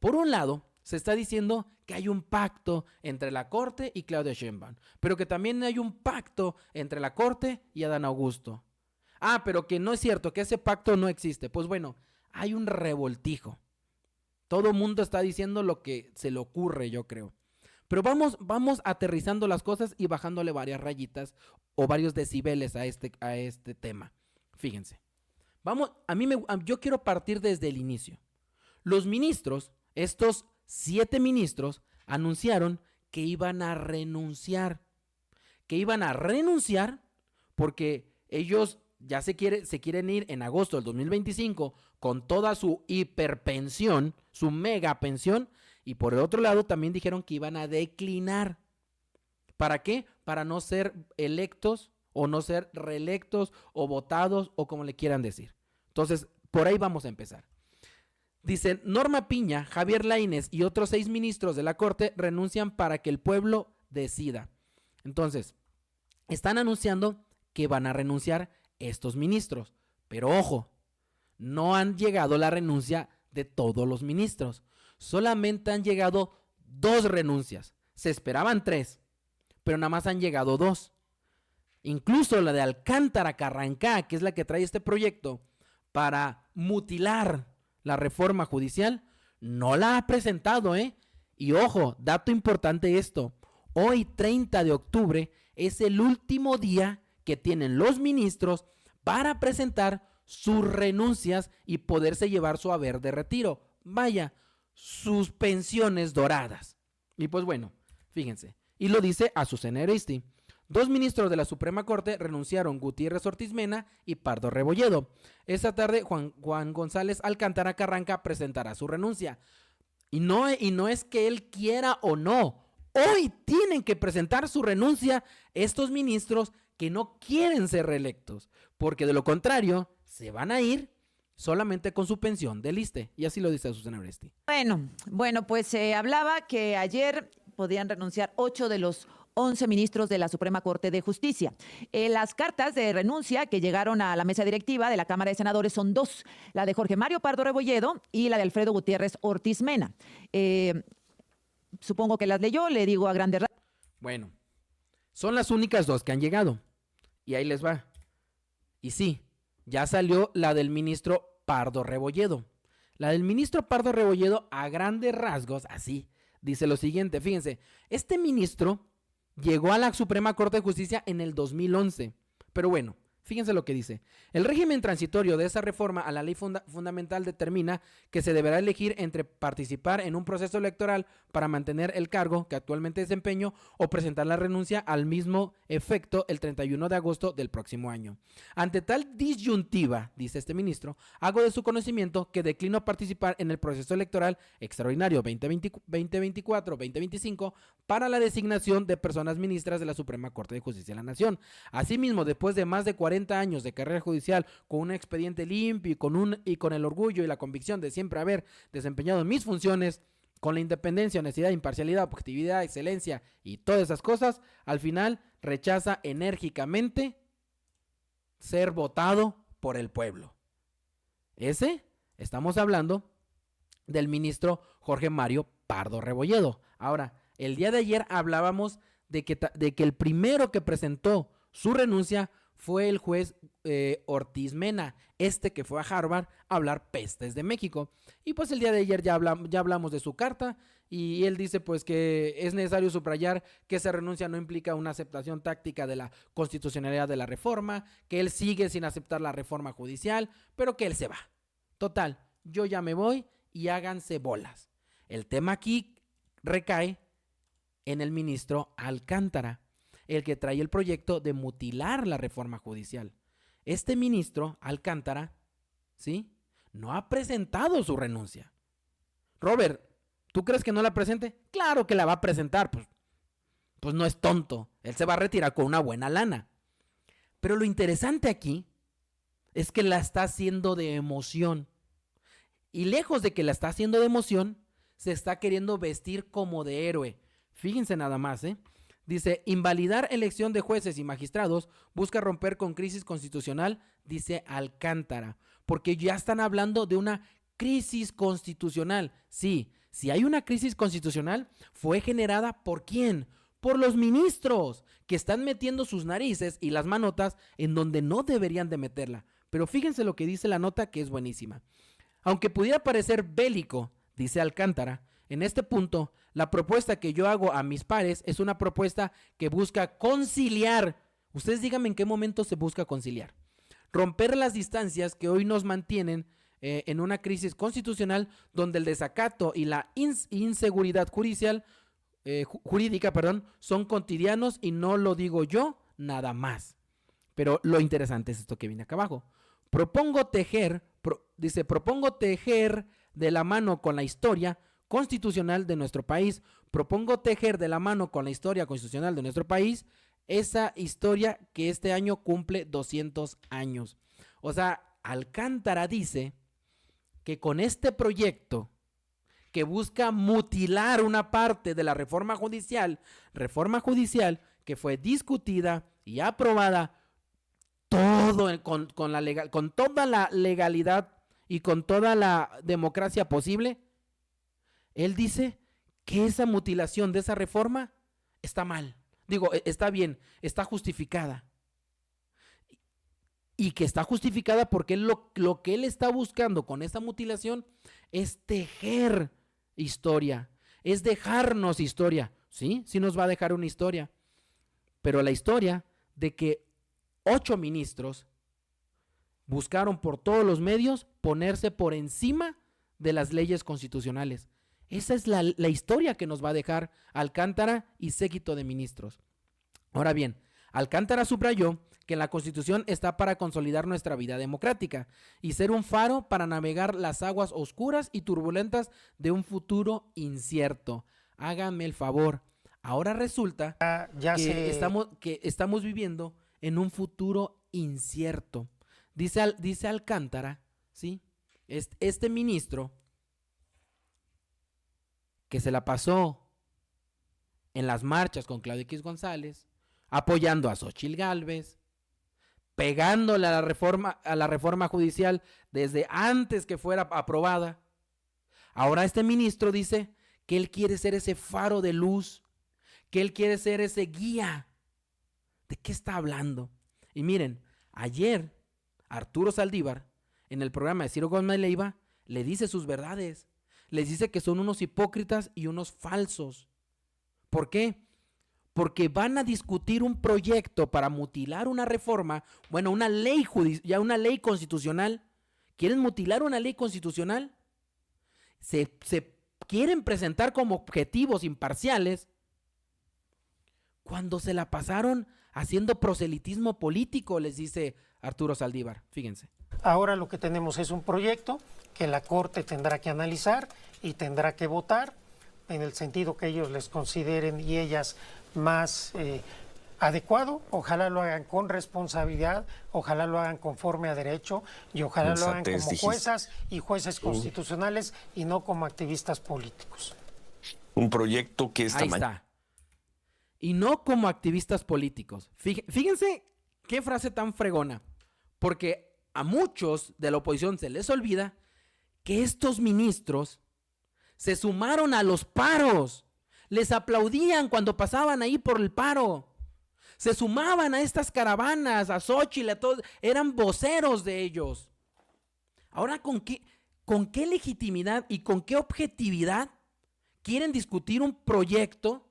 Por un lado, se está diciendo que hay un pacto entre la Corte y Claudia Sheinbaum, pero que también hay un pacto entre la Corte y Adán Augusto. Ah, pero que no es cierto, que ese pacto no existe. Pues bueno, hay un revoltijo. Todo el mundo está diciendo lo que se le ocurre, yo creo. Pero vamos aterrizando las cosas y bajándole varias rayitas o varios decibeles a este tema. Fíjense. Yo quiero partir desde el inicio. Los ministros, estos 7 ministros, anunciaron que iban a renunciar. Que iban a renunciar porque ellos ya se quieren ir en agosto del 2025 con toda su hiperpensión, su mega pensión, y por el otro lado también dijeron que iban a declinar. ¿Para qué? Para no ser electos o no ser reelectos o votados o como le quieran decir. Entonces, por ahí vamos a empezar. Dice, Norma Piña, Javier Lainez y otros 6 ministros de la Corte renuncian para que el pueblo decida. Entonces, están anunciando que van a renunciar estos ministros. Pero ojo, no han llegado la renuncia de todos los ministros. Solamente han llegado 2 renuncias. Se esperaban 3, pero nada más han llegado 2. Incluso la de Alcántara Carrancá, que es la que trae este proyecto para mutilar la reforma judicial, no la ha presentado, ¿eh? Y ojo, dato importante esto. Hoy, 30 de octubre, es el último día que tienen los ministros para presentar sus renuncias y poderse llevar su haber de retiro. Vaya, sus pensiones doradas. Y pues bueno, fíjense. Y lo dice Azucena Ariztí. 2 ministros de la Suprema Corte renunciaron, Gutiérrez Ortiz Mena y Pardo Rebolledo. Esta tarde Juan González Alcántara Carranca presentará su renuncia. Y no es que él quiera o no. Hoy tienen que presentar su renuncia estos ministros que no quieren ser reelectos, porque de lo contrario se van a ir solamente con su pensión del ISSSTE. Y así lo dice Azucena Ariztí. Bueno, pues se hablaba que ayer podían renunciar 8 de los 11 ministros de la Suprema Corte de Justicia. Las cartas de renuncia que llegaron a la mesa directiva de la Cámara de Senadores son 2, la de Jorge Mario Pardo Rebolledo y la de Alfredo Gutiérrez Ortiz Mena. Supongo que las leyó, le digo a grandes rasgos. Bueno, son las únicas 2 que han llegado. Y ahí les va. Y sí, ya salió la del ministro Pardo Rebolledo. La del ministro Pardo Rebolledo, a grandes rasgos, así, dice lo siguiente. Fíjense, este ministro llegó a la Suprema Corte de Justicia en el 2011. Pero bueno, fíjense lo que dice. El régimen transitorio de esa reforma a la ley fundamental determina que se deberá elegir entre participar en un proceso electoral para mantener el cargo que actualmente desempeño o presentar la renuncia al mismo efecto el 31 de agosto del próximo año. Ante tal disyuntiva, dice este ministro, hago de su conocimiento que declino participar en el proceso electoral extraordinario 2024-2025 para la designación de personas ministras de la Suprema Corte de Justicia de la Nación. Asimismo, después de más de 40 años de carrera judicial, con un expediente limpio y con el orgullo y la convicción de siempre haber desempeñado mis funciones con la independencia, honestidad, imparcialidad, objetividad, excelencia y todas esas cosas, al final rechaza enérgicamente ser votado por el pueblo. Estamos hablando del ministro Jorge Mario Pardo Rebolledo. Ahora, el día de ayer hablábamos de que el primero que presentó su renuncia fue el juez Ortiz Mena, que fue a Harvard a hablar pestes de México. Y pues el día de ayer ya hablamos de su carta y él dice pues que es necesario subrayar que esa renuncia no implica una aceptación táctica de la constitucionalidad de la reforma, que él sigue sin aceptar la reforma judicial, pero que él se va. Total, yo ya me voy y háganse bolas. El tema aquí recae en el ministro Alcántara, el que trae el proyecto de mutilar la reforma judicial. Este ministro, Alcántara, ¿sí?, no ha presentado su renuncia. Robert, ¿tú crees que no la presente? Claro que la va a presentar, pues no es tonto. Él se va a retirar con una buena lana. Pero lo interesante aquí es que la está haciendo de emoción. Y lejos de que la está haciendo de emoción, se está queriendo vestir como de héroe. Fíjense nada más, Dice, invalidar elección de jueces y magistrados busca romper con crisis constitucional, dice Alcántara, porque ya están hablando de una crisis constitucional. Sí, Si hay una crisis constitucional, fue generada ¿por quién? Por los ministros, que están metiendo sus narices y las manotas en donde no deberían de meterla. Pero fíjense lo que dice la nota, que es buenísima. Aunque pudiera parecer bélico, dice Alcántara, en este punto, la propuesta que yo hago a mis pares es una propuesta que busca conciliar. Ustedes díganme en qué momento se busca conciliar. Romper las distancias que hoy nos mantienen en una crisis constitucional donde el desacato y la inseguridad jurídica son cotidianos, y no lo digo yo nada más. Pero lo interesante es esto que viene acá abajo. Propongo tejer de la mano con la historia constitucional de nuestro país. Propongo tejer de la mano con la historia constitucional de nuestro país esa historia que este año cumple 200 años. O sea, Alcántara dice que con este proyecto que busca mutilar una parte de la reforma judicial que fue discutida y aprobada con toda la legalidad y con toda la democracia posible, él dice que esa mutilación de esa reforma está mal. Digo, está bien, está justificada. Y que está justificada porque lo que él está buscando con esta mutilación es tejer historia, es dejarnos historia. Sí, sí nos va a dejar una historia, pero la historia de que 8 ministros buscaron por todos los medios ponerse por encima de las leyes constitucionales. Esa es la historia que nos va a dejar Alcántara y séquito de ministros. Ahora bien, Alcántara subrayó que la Constitución está para consolidar nuestra vida democrática y ser un faro para navegar las aguas oscuras y turbulentas de un futuro incierto. Háganme el favor. Ahora resulta que estamos viviendo en un futuro incierto. Dice Alcántara, ¿sí? Este ministro que se la pasó en las marchas con Claudio X González, apoyando a Xóchitl Gálvez, pegándole a la reforma judicial desde antes que fuera aprobada. Ahora este ministro dice que él quiere ser ese faro de luz, que él quiere ser ese guía. ¿De qué está hablando? Y miren, ayer Arturo Saldívar, en el programa de Ciro Gómez Leiva, le dice sus verdades. Les dice que son unos hipócritas y unos falsos. ¿Por qué? Porque van a discutir un proyecto para mutilar una reforma, una ley una ley constitucional. ¿Quieren mutilar una ley constitucional? Se quieren presentar como objetivos imparciales cuando se la pasaron haciendo proselitismo político, les dice Arturo Saldívar. Fíjense. Ahora lo que tenemos es un proyecto que la Corte tendrá que analizar y tendrá que votar en el sentido que ellos les consideren y ellas más adecuado. Ojalá lo hagan con responsabilidad, ojalá lo hagan conforme a derecho y ojalá lo hagan como juezas y jueces constitucionales y no como activistas políticos. Un proyecto que Ahí está. Y no como activistas políticos. Fíjense qué frase tan fregona, porque a muchos de la oposición se les olvida que estos ministros se sumaron a los paros. Les aplaudían cuando pasaban ahí por el paro. Se sumaban a estas caravanas, a Xóchitl, a todos. Eran voceros de ellos. Ahora, ¿con qué legitimidad y con qué objetividad quieren discutir un proyecto,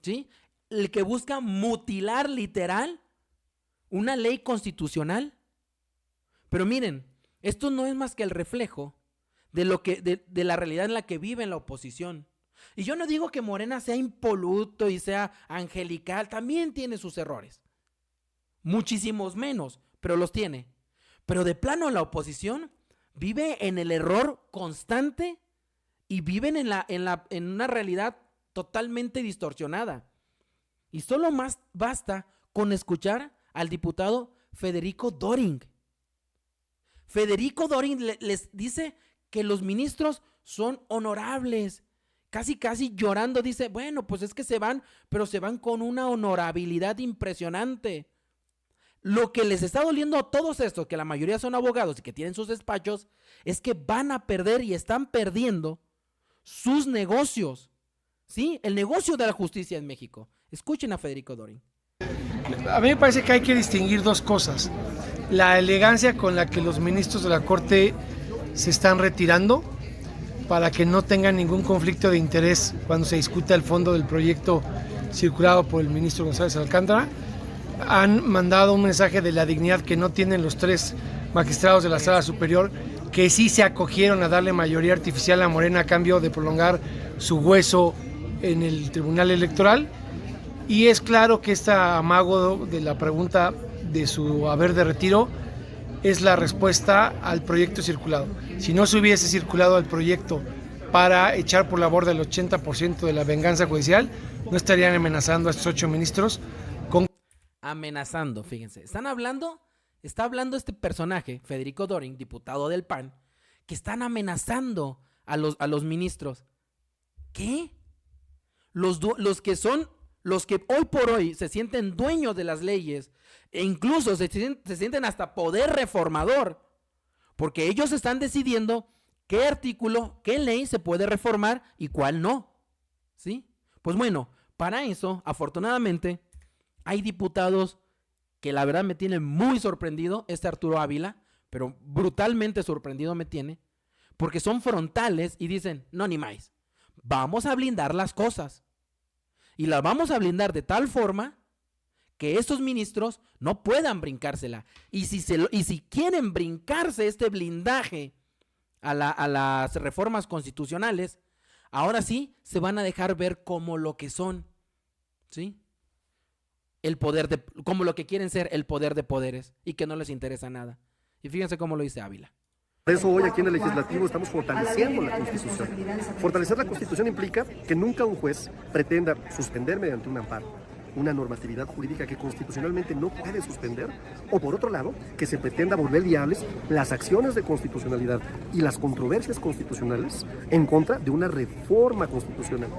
¿sí?, el que busca mutilar literal una ley constitucional? Pero miren, esto no es más que el reflejo de la realidad en la que vive la oposición. Y yo no digo que Morena sea impoluto y sea angelical, también tiene sus errores. Muchísimos menos, pero los tiene. Pero de plano la oposición vive en el error constante y viven en una realidad totalmente distorsionada. Y solo más basta con escuchar al diputado Federico Doring. Federico Doring les dice que los ministros son honorables. Casi llorando dice, bueno, pues es que se van, pero se van con una honorabilidad impresionante. Lo que les está doliendo a todos estos, que la mayoría son abogados y que tienen sus despachos, es que van a perder y están perdiendo sus negocios. ¿Sí? El negocio de la justicia en México. Escuchen a Federico Dorin. A mí me parece que hay que distinguir dos cosas. La elegancia con la que los ministros de la Corte se están retirando para que no tengan ningún conflicto de interés cuando se discuta el fondo del proyecto circulado por el ministro González Alcántara. Han mandado un mensaje de la dignidad que no tienen los 3 magistrados de la Sala Superior, que sí se acogieron a darle mayoría artificial a Morena a cambio de prolongar su hueso en el Tribunal Electoral. Y es claro que este amago de la pregunta de su haber de retiro es la respuesta al proyecto circulado. Si no se hubiese circulado el proyecto para echar por la borda el 80% de la venganza judicial, no estarían amenazando a estos 8 ministros con... Amenazando, fíjense. Está hablando este personaje, Federico Dorin, diputado del PAN, que están amenazando a los ministros. ¿Qué? Los que hoy por hoy se sienten dueños de las leyes e incluso se sienten hasta poder reformador, porque ellos están decidiendo qué artículo, qué ley se puede reformar y cuál no. ¿Sí? Pues bueno, para eso, afortunadamente, hay diputados que la verdad me tienen muy sorprendido, Arturo Ávila, pero brutalmente sorprendido me tiene, porque son frontales y dicen, no ni más, vamos a blindar las cosas. Y las vamos a blindar de tal forma que estos ministros no puedan brincársela. Y si quieren brincarse este blindaje a las reformas constitucionales, ahora sí se van a dejar ver como lo que son, ¿sí? Como lo que quieren ser, el poder de poderes, y que no les interesa nada. Y fíjense cómo lo dice Ávila. Por eso hoy aquí en el Legislativo estamos fortaleciendo la Constitución. Fortalecer la Constitución implica que nunca un juez pretenda suspender mediante un amparo una normatividad jurídica que constitucionalmente no puede suspender, o por otro lado, que se pretenda volver viables las acciones de constitucionalidad y las controversias constitucionales en contra de una reforma constitucional.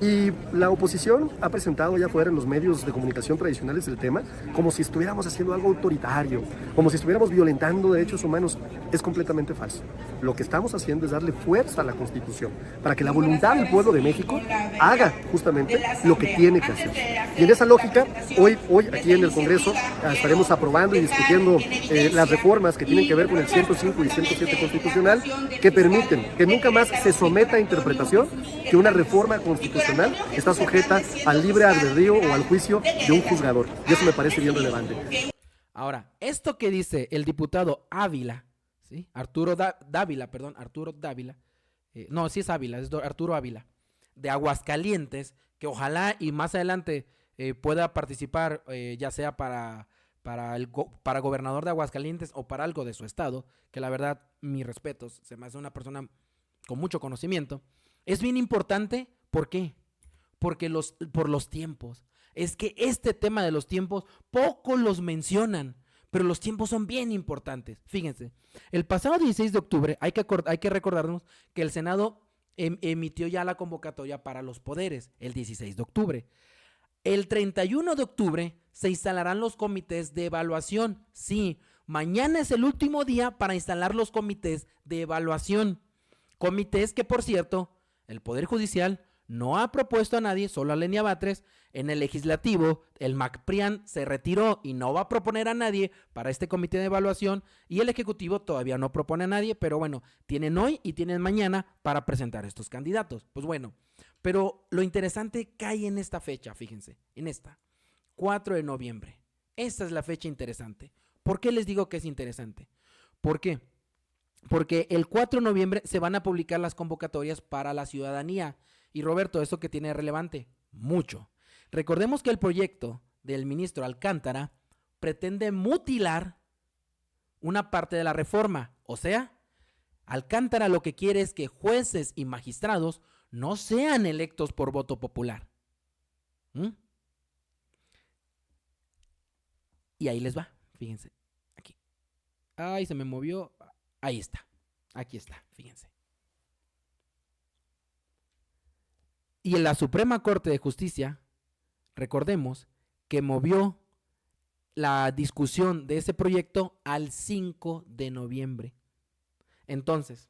Y la oposición ha presentado ya fuera en los medios de comunicación tradicionales el tema como si estuviéramos haciendo algo autoritario, como si estuviéramos violentando derechos humanos. Es completamente falso. Lo que estamos haciendo es darle fuerza a la Constitución para que la voluntad del pueblo de México haga justamente lo que tiene que hacer. Y en esa lógica, hoy aquí en el Congreso estaremos aprobando y discutiendo las reformas que tienen que ver con el 105 y 107 constitucional, que permiten que nunca más se someta a interpretación que una reforma constitucional está sujeta al libre albedrío o al juicio de un juzgador. Y eso me parece bien relevante. Ahora, esto que dice el diputado Ávila, ¿sí? Arturo Dávila, no, sí es Ávila, es Arturo Ávila, de Aguascalientes, que ojalá y más adelante pueda participar, ya sea para gobernador de Aguascalientes o para algo de su estado, que la verdad, mis respetos, se me hace una persona con mucho conocimiento. Es bien importante, ¿por qué? Por los tiempos. Es que este tema de los tiempos, pocos los mencionan, pero los tiempos son bien importantes. Fíjense, el pasado 16 de octubre, hay que recordarnos que el Senado emitió ya la convocatoria para los poderes, el 16 de octubre. El 31 de octubre se instalarán los comités de evaluación. Sí, mañana es el último día para instalar los comités de evaluación. Comités que, por cierto, el Poder Judicial no ha propuesto a nadie, solo a Lenia Batres. En el Legislativo, el MACPRIAN se retiró y no va a proponer a nadie para este comité de evaluación, y el Ejecutivo todavía no propone a nadie, pero bueno, tienen hoy y tienen mañana para presentar estos candidatos. Pues bueno, pero lo interesante cae en esta fecha, fíjense, en esta, 4 de noviembre. Esta es la fecha interesante. ¿Por qué les digo que es interesante? ¿Por qué? Porque el 4 de noviembre se van a publicar las convocatorias para la ciudadanía. Y Roberto, ¿eso qué tiene relevante? Mucho. Recordemos que el proyecto del ministro Alcántara pretende mutilar una parte de la reforma. O sea, Alcántara lo que quiere es que jueces y magistrados no sean electos por voto popular. Y ahí les va, fíjense. Aquí. Ay, se me movió. Ahí está. Aquí está, fíjense. Y en la Suprema Corte de Justicia, recordemos que movió la discusión de ese proyecto al 5 de noviembre. Entonces,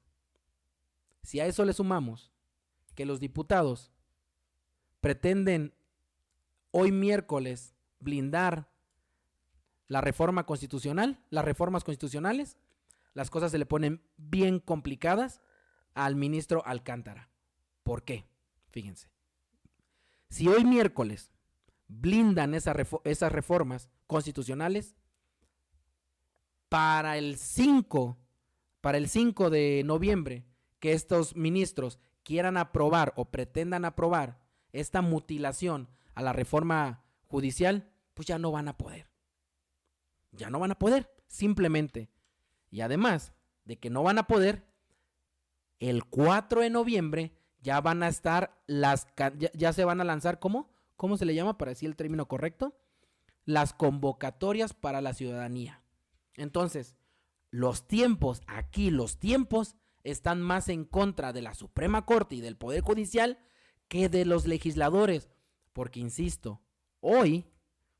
si a eso le sumamos que los diputados pretenden hoy miércoles blindar la reforma constitucional, las reformas constitucionales, las cosas se le ponen bien complicadas al ministro Alcántara. ¿Por qué? Fíjense. Si hoy miércoles blindan esas reformas constitucionales, para el 5 de noviembre, que estos ministros quieran aprobar o pretendan aprobar esta mutilación a la reforma judicial, pues ya no van a poder. Ya no van a poder, simplemente. Y además de que no van a poder, el 4 de noviembre ya van a estar ya se van a lanzar, ¿cómo se le llama para decir el término correcto? Las convocatorias para la ciudadanía. Entonces, los tiempos están más en contra de la Suprema Corte y del Poder Judicial que de los legisladores, porque insisto, hoy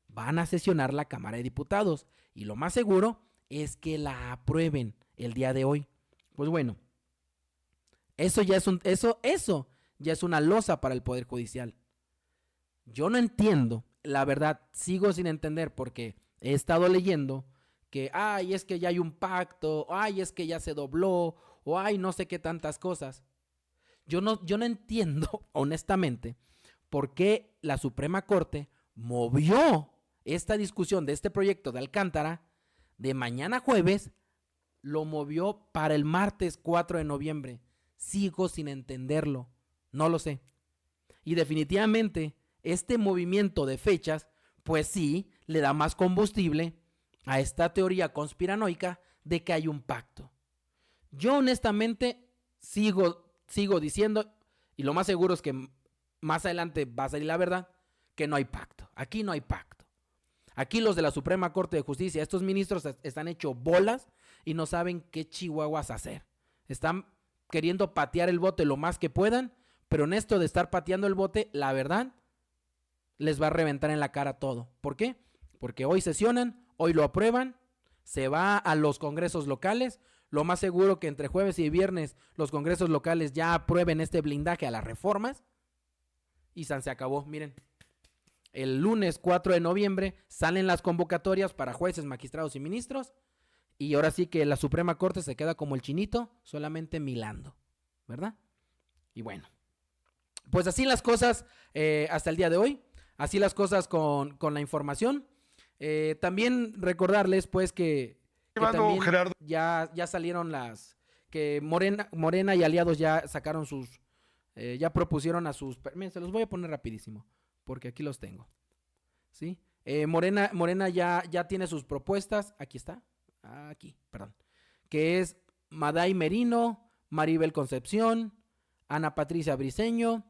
van a sesionar la Cámara de Diputados y lo más seguro es que la aprueben el día de hoy. Pues bueno, eso ya es una losa para el Poder Judicial. Yo no entiendo, la verdad, sigo sin entender porque he estado leyendo que, es que ya hay un pacto, es que ya se dobló, o no sé qué tantas cosas. Yo no entiendo, honestamente, por qué la Suprema Corte movió esta discusión de este proyecto de Alcántara de mañana jueves, lo movió para el martes 4 de noviembre. Sigo sin entenderlo, no lo sé. Y definitivamente, este movimiento de fechas, pues sí, le da más combustible a esta teoría conspiranoica de que hay un pacto. Yo honestamente sigo diciendo, y lo más seguro es que más adelante va a salir la verdad, que no hay pacto. Aquí no hay pacto. Aquí los de la Suprema Corte de Justicia, estos ministros están hechos bolas y no saben qué chihuahuas hacer. Están queriendo patear el bote lo más que puedan, pero en esto de estar pateando el bote, la verdad, les va a reventar en la cara todo. ¿Por qué? Porque hoy sesionan, hoy lo aprueban, se va a los congresos locales. Lo más seguro que entre jueves y viernes los congresos locales ya aprueben este blindaje a las reformas. Y se acabó, miren. El lunes 4 de noviembre salen las convocatorias para jueces, magistrados y ministros. Y ahora sí que la Suprema Corte se queda como el chinito, solamente milando, ¿verdad? Y bueno, pues así las cosas hasta el día de hoy. Así las cosas con la información. También recordarles pues que también ya salieron que Morena y aliados ya sacaron ya propusieron a sus, miren, se los voy a poner rapidísimo, porque aquí los tengo, ¿sí? Morena ya tiene sus propuestas, que es Maday Merino, Maribel Concepción, Ana Patricia Briceño,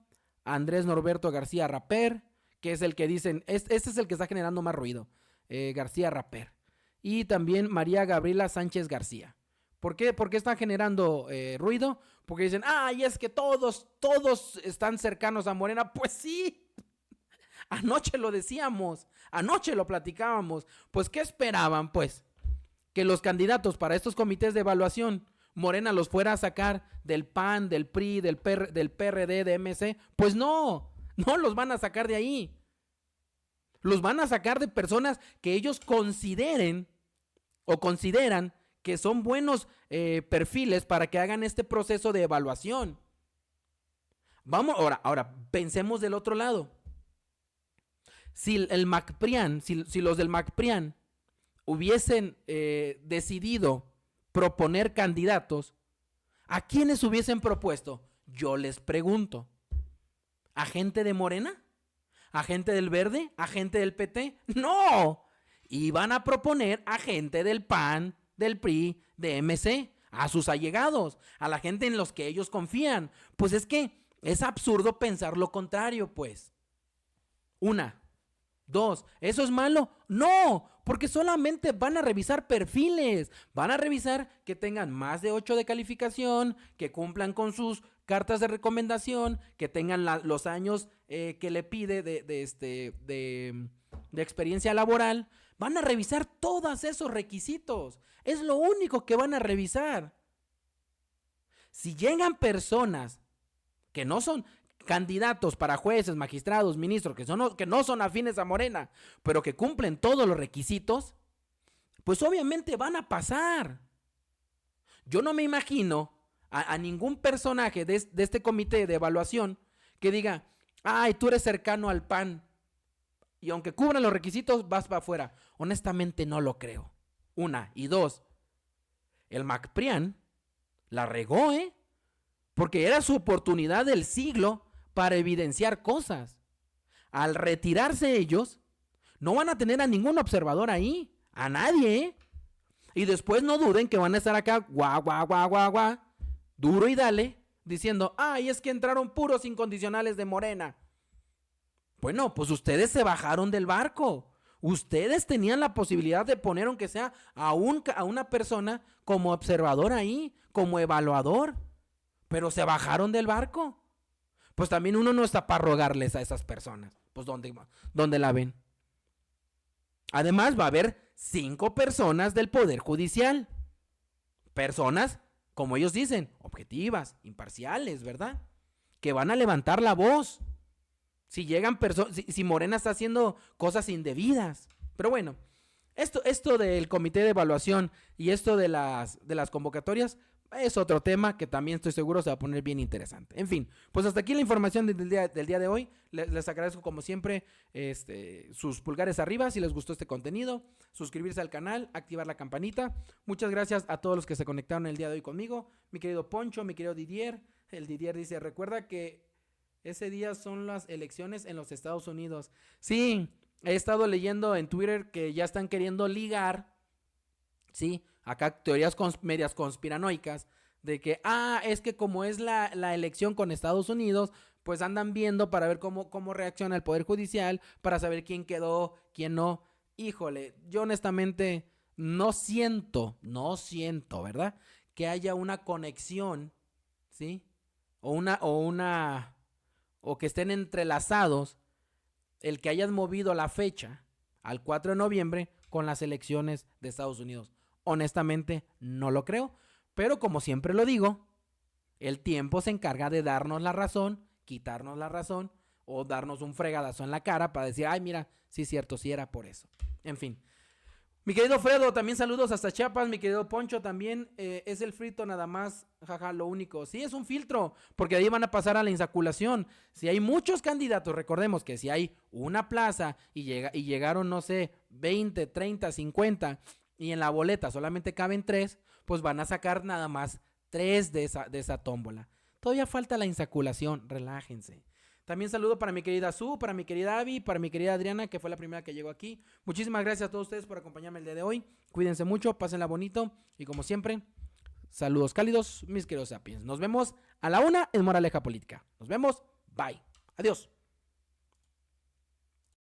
Andrés Norberto García Raper, que es el que dicen, este es el que está generando más ruido, García Raper, y también María Gabriela Sánchez García. ¿Por qué están generando ruido? Porque dicen, y es que todos están cercanos a Morena. Pues sí, anoche lo decíamos, anoche lo platicábamos. Pues, ¿qué esperaban? Pues, que los candidatos para estos comités de evaluación, Morena los fuera a sacar del PAN, del PRI, del PRD, de MC. Pues no los van a sacar de ahí. Los van a sacar de personas que ellos consideran que son buenos perfiles para que hagan este proceso de evaluación. Vamos, ahora pensemos del otro lado. Si el MacPrian, si los del MacPrian hubiesen decidido proponer candidatos, ¿a quiénes hubiesen propuesto? Yo les pregunto, ¿a gente de Morena? ¿A gente del Verde? ¿A gente del PT? ¡No! Iban a proponer a gente del PAN, del PRI, de MC, a sus allegados, a la gente en los que ellos confían. Pues es que es absurdo pensar lo contrario, pues. 1, 2, ¿eso es malo? No, porque solamente van a revisar perfiles, van a revisar que tengan más de 8 de calificación, que cumplan con sus cartas de recomendación, que tengan los años que le pide de experiencia laboral. Van a revisar todos esos requisitos. Es lo único que van a revisar. Si llegan personas que no son candidatos para jueces, magistrados, ministros, que no son afines a Morena, pero que cumplen todos los requisitos, pues obviamente van a pasar. Yo no me imagino a ningún personaje de este comité de evaluación que diga, ay, tú eres cercano al PAN, y aunque cubran los requisitos, vas para afuera. Honestamente no lo creo. Una. Y dos, el MacPrián la regó, porque era su oportunidad del siglo para evidenciar cosas. Al retirarse ellos, no van a tener a ningún observador ahí, a nadie, Y después no duden que van a estar acá, guau, duro y dale, diciendo, ay, es que entraron puros incondicionales de Morena. Bueno, pues ustedes se bajaron del barco. Ustedes tenían la posibilidad de poner, aunque sea a una persona como observador ahí, como evaluador, pero se bajaron del barco. Pues también uno no está para rogarles a esas personas. Pues ¿dónde la ven? Además va a haber 5 personas del Poder Judicial. Personas, como ellos dicen, objetivas, imparciales, ¿verdad? Que van a levantar la voz. Si llegan si Morena está haciendo cosas indebidas. Pero bueno, esto del comité de evaluación y esto de las convocatorias es otro tema que también estoy seguro se va a poner bien interesante. En fin, pues hasta aquí la información del día de hoy. Les agradezco como siempre sus pulgares arriba si les gustó este contenido, suscribirse al canal, activar la campanita. Muchas gracias a todos los que se conectaron el día de hoy conmigo. Mi querido Poncho, mi querido Didier. El Didier dice, recuerda que ese día son las elecciones en los Estados Unidos. Sí, he estado leyendo en Twitter que ya están queriendo ligar, sí, acá teorías medias conspiranoicas, de que, es que como es la elección con Estados Unidos, pues andan viendo para ver cómo reacciona el Poder Judicial, para saber quién quedó, quién no. Híjole, yo honestamente no siento, ¿verdad? Que haya una conexión, ¿sí? O que estén entrelazados el que hayan movido la fecha al 4 de noviembre con las elecciones de Estados Unidos. Honestamente, no lo creo, pero como siempre lo digo, el tiempo se encarga de darnos la razón, quitarnos la razón o darnos un fregadazo en la cara para decir, ay, mira, sí es cierto, sí era por eso. En fin. Mi querido Fredo, también saludos hasta Chiapas. Mi querido Poncho también, es el frito nada más, jaja, lo único. Sí, es un filtro, porque de ahí van a pasar a la insaculación. Si hay muchos candidatos, recordemos que si hay una plaza y llegaron, no sé, 20, 30, 50, y en la boleta solamente caben 3, pues van a sacar nada más 3 de esa tómbola. Todavía falta la insaculación, relájense. También saludo para mi querida Su, para mi querida Abby, para mi querida Adriana, que fue la primera que llegó aquí. Muchísimas gracias a todos ustedes por acompañarme el día de hoy. Cuídense mucho, pásenla bonito. Y como siempre, saludos cálidos, mis queridos sapiens. Nos vemos a la 1 en Moraleja Política. Nos vemos, bye. Adiós.